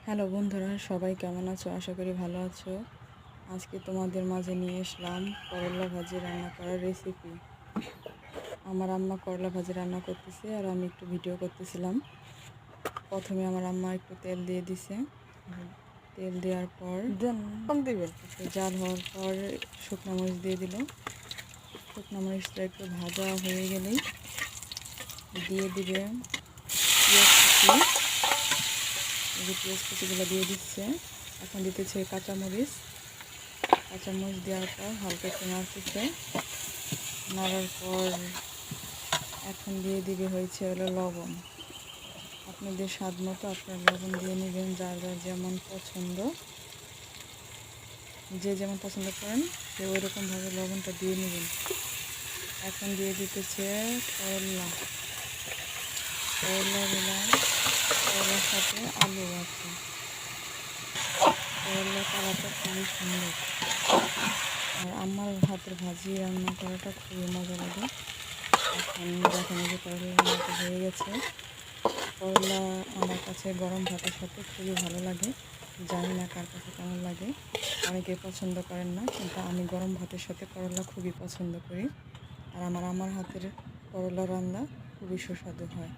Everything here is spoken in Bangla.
হ্যালো বন্ধুরা, সবাই কেমন আছো? আশা করি ভালো আছো। আজকে তোমাদের মাঝে নিয়ে আসলাম করলা ভাজি রান্না করার রেসিপি। আমার আম্মা করলা ভাজি রান্না করতেছে আর আমি একটু ভিডিও করতেছিলাম। প্রথমে আমার আম্মা একটু তেল দিয়ে দিছে। তেল দেওয়ার পর একটু জাল হওয়ার পর শুকনো মরিচ দিয়ে দিল। শুকনো মরিচটা একটু ভাজা হয়ে গেলেই দিয়ে দিবে পেঁয়াজ কুচি। এই যে পেঁয়াজ কুচিগুলো দিয়ে দিচ্ছে। এখন দিতেছে কাঁচামরিচ দেওয়ার পর হালকা একটু নাড়তেছে। নাড়ার পর এখন দিয়ে দিবে হলো লবণ। আপনাদের স্বাদ মতো আপনারা লবণ দিয়ে নেবেন, যার যার যেমন পছন্দ, যে যেমন পছন্দ করেন সে ওই রকমভাবে লবণটা দিয়ে নেবেন। এখন দিয়ে দিতেছে করলা দিলাম। করলার সাথে আলু আছে। করলার কালারটা খুবই সুন্দর। আর আমার হাতের ভাজি রান্না করাটা খুবই মজা লাগে। এখন দেখেন যে করলা রান্নাটা হয়ে গেছে। করলা আমার কাছে গরম ভাতের সাথে খুবই ভালো লাগে। জানি না কার কাছে কেমন লাগে, অনেকে পছন্দ করেন না, কিন্তু আমি গরম ভাতের সাথে করলা খুবই পছন্দ করি। আর আমার হাতের করলা রান্না খুবই সুস্বাদু হয়।